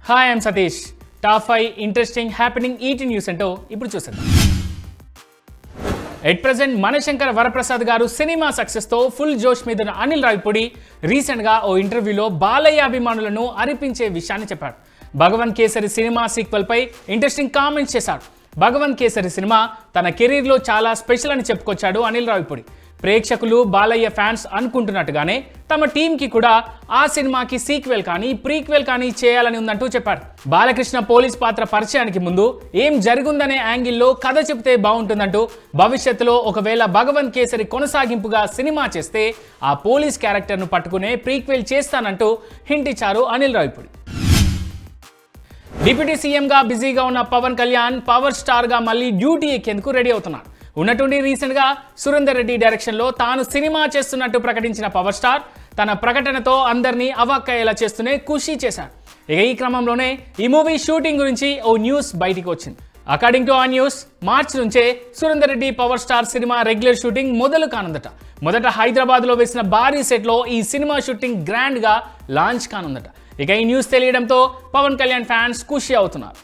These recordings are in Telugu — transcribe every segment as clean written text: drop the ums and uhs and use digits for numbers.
Hi I'm Satish. Top 5 interesting happening ET news ఏంటో ఇప్పుడు చూసేద్దాం. ఎట్ ప్రెజెంట్ మనశంకర వరప్రసాద్ గారు సినిమా సక్సెస్తో ఫుల్ జోష్ మీద అనిల్ రావిపూడి రీసెంట్గా ఓ ఇంటర్వ్యూలో బాలయ్య అభిమానులను అరిపించే విషయాన్ని చెప్పాడు. భగవంత్ కేసరి సినిమా సీక్వెల్పై ఇంట్రెస్టింగ్ కామెంట్స్ చేశాడు. భగవంత్ కేసరి సినిమా తన కెరీర్లో చాలా స్పెషల్ అని చెప్పుకొచ్చాడు అనిల్ రావిపూడి. ప్రేక్షకులు బాలయ్య ఫ్యాన్స్ అనుకుంటున్నట్టుగానే తమ టీంకి కూడా ఆ సినిమాకి సీక్వెల్ కానీ ప్రీక్వెల్ కానీ చేయాలని ఉందంటూ చెప్పాడు. బాలకృష్ణ పోలీస్ పాత్ర పరిచయానికి ముందు ఏం జరిగిందనే యాంగిల్లో కథ చెప్తే బాగుంటుందంటూ, భవిష్యత్తులో ఒకవేళ భగవంత్ కేసరి కొనసాగింపుగా సినిమా చేస్తే ఆ పోలీస్ క్యారెక్టర్ను పట్టుకునే ప్రీక్వెల్ చేస్తానంటూ హింట్ ఇచ్చారు అనిల్ రావిపూడి. డిప్యూటీ సీఎంగా బిజీగా ఉన్న పవన్ కళ్యాణ్ పవర్ స్టార్గా మళ్ళీ డ్యూటీ ఎక్కేందుకు రెడీ అవుతున్నాడు. ఉన్నట్టుండి రీసెంట్గా సురేందర్ రెడ్డి డైరెక్షన్లో తాను సినిమా చేస్తున్నట్టు ప్రకటించిన పవర్ స్టార్ తన ప్రకటనతో అందరినీ అవాక్కయ్యేలా చేస్తూనే ఖుషీ చేశాడు. ఇక ఈ క్రమంలోనే ఈ మూవీ షూటింగ్ గురించి ఓ న్యూస్ బయటికి వచ్చింది. అకార్డింగ్ టు ఆ న్యూస్, మార్చి నుంచే Surender Reddy power star cinema regular shooting మొదలు కానుందట. మొదట హైదరాబాద్లో వేసిన భారీ సెట్లో ఈ సినిమా షూటింగ్ గ్రాండ్గా లాంచ్ కానుందట. ఇక ఈ న్యూస్ తెలియడంతో పవన్ కళ్యాణ్ ఫ్యాన్స్ ఖుషి అవుతున్నారు.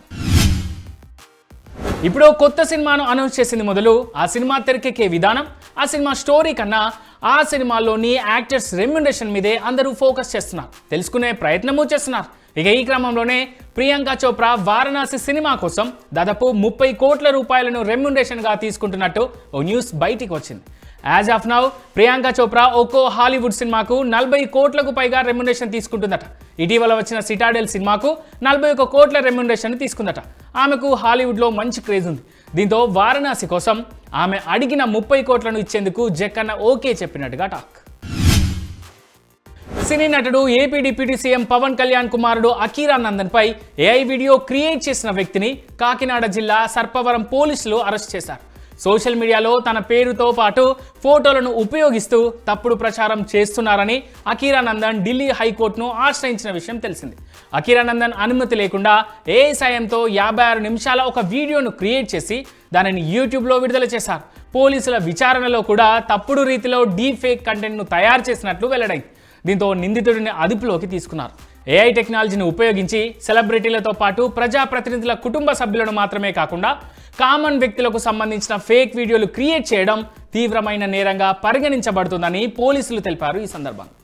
ఇప్పుడు కొత్త సినిమాను అనౌన్స్ చేసింది మొదలు ఆ సినిమా తెరకెక్కే విధానం, ఆ సినిమా స్టోరీ కన్నా ఆ సినిమాలోని యాక్టర్స్ రెమ్యునరేషన్ మీదే అందరూ ఫోకస్ చేస్తున్నారు, తెలుసుకునే ప్రయత్నమూ చేస్తున్నారు. ఇక ఈ క్రమంలోనే ప్రియాంక చోప్రా వారణాసి సినిమా కోసం దాదాపు 30 కోట్ల రూపాయలను రెమ్యునరేషన్గా తీసుకుంటున్నట్టు ఓ న్యూస్ బయటికి వచ్చింది. As of now Priyanka Chopra ఒక్కో హాలీవుడ్ సినిమాకు 40 కోట్లకు పైగా రెమ్యునరేషన్ తీసుకుంటుందట. ఇటీవల వచ్చిన సిటాడెల్ సినిమాకు 41 కోట్ల రెమ్యునరేషన్ తీసుకుందట. ఆమెకు హాలీవుడ్లో మంచి క్రేజ్ ఉంది. దీంతో వారణాసి కోసం ఆమె అడిగిన 30 కోట్లను ఇచ్చేందుకు జక్కన్న ఓకే చెప్పినట్టుగా టాక్. సినీ నటుడు AP deputy CM Pawan Kalyan కుమారుడు అకీరానందన్ పై ఏఐ వీడియో క్రియేట్ చేసిన వ్యక్తిని కాకినాడ జిల్లా సర్పవరం పోలీసులు అరెస్ట్ చేశారు. సోషల్ మీడియాలో తన పేరుతో పాటు ఫోటోలను ఉపయోగిస్తూ తప్పుడు ప్రచారం చేస్తున్నారని అకీరానందన్ ఢిల్లీ హైకోర్టును ఆశ్రయించిన విషయం తెలిసింది. అకీరానందన్ అనుమతి లేకుండా ఏఐ సాయంతో 56 నిమిషాల ఒక వీడియోను క్రియేట్ చేసి దానిని యూట్యూబ్లో విడుదల చేశారు. పోలీసుల విచారణలో కూడా తప్పుడు రీతిలో డీప్ ఫేక్ కంటెంట్ను తయారు చేసినట్లు వెల్లడైంది. దీంతో నిందితుడిని అదుపులోకి తీసుకున్నారు. ఏఐ టెక్నాలజీని ఉపయోగించి సెలబ్రిటీలతో పాటు ప్రజాప్రతినిధుల కుటుంబ సభ్యులను మాత్రమే కాకుండా కామన్ వ్యక్తులకు సంబంధించిన ఫేక్ వీడియోలు క్రియేట్ చేయడం తీవ్రమైన నేరంగా పరిగణించబడుతుందని పోలీసులు తెలిపారు. ఈ సందర్భంగా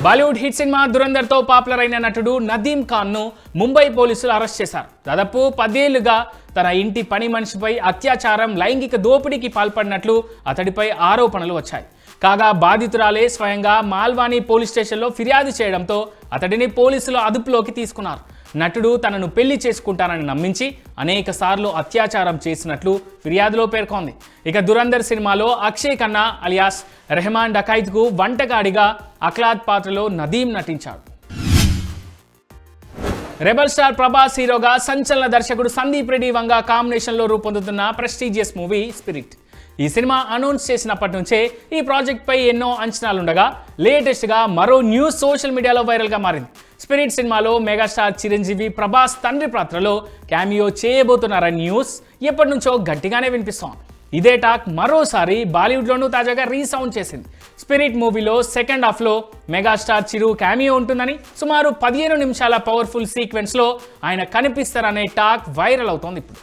బాలీవుడ్ హిట్ సినిమా దురంధర్తో పాపులర్ అయిన నటుడు నదీమ్ ఖాన్ను ముంబై పోలీసులు అరెస్ట్ చేశారు. దాదాపు 10 ఏళ్లుగా తన ఇంటి పని మనిషిపై అత్యాచారం, లైంగిక దోపిడీకి పాల్పడినట్లు అతడిపై ఆరోపణలు వచ్చాయి. కాగా బాధితురాలే స్వయంగా మాల్వానీ పోలీస్ స్టేషన్లో ఫిర్యాదు చేయడంతో అతడిని పోలీసులు అదుపులోకి తీసుకున్నారు. నటుడు తనను పెళ్లి చేసుకుంటానని నమ్మించి అనేక సార్లు అత్యాచారం చేసినట్లు ఫిర్యాదులో పేర్కొంది. ఇక దురంధర్ సినిమాలో అక్షయ్ ఖన్నా అలియాస్ రెహమాన్ డకైత్కు వంటగాడిగా అఖ్లాద్ పాత్రలో నదీమ్ నటించాడు. రెబల్ స్టార్ ప్రభాస్ హీరోగా సంచలన దర్శకుడు సందీప్ రెడ్డి వంగ కాంబినేషన్లో రూపొందుతున్న ప్రెస్టీజియస్ మూవీ స్పిరిట్. ఈ సినిమా అనౌన్స్ చేసినప్పటి నుంచే ఈ ప్రాజెక్ట్పై ఎన్నో అంచనాలుండగా లేటెస్ట్గా మరో న్యూస్ సోషల్ మీడియాలో వైరల్గా మారింది. స్పిరిట్ సినిమాలో మెగాస్టార్ చిరంజీవి ప్రభాస్ తండ్రి పాత్రలో క్యామియో చేయబోతున్నారని న్యూస్ ఎప్పటి నుంచో గట్టిగానే వినిపిస్తోంది. ఇదే టాక్ మరోసారి బాలీవుడ్లోనూ తాజాగా రీసౌండ్ చేసింది. స్పిరిట్ మూవీలో సెకండ్ హాఫ్లో మెగాస్టార్ చిరు క్యామియో ఉంటుందని, సుమారు 15 నిమిషాల పవర్ఫుల్ సీక్వెన్స్లో ఆయన కనిపిస్తారనే టాక్ వైరల్ అవుతోంది ఇప్పుడు.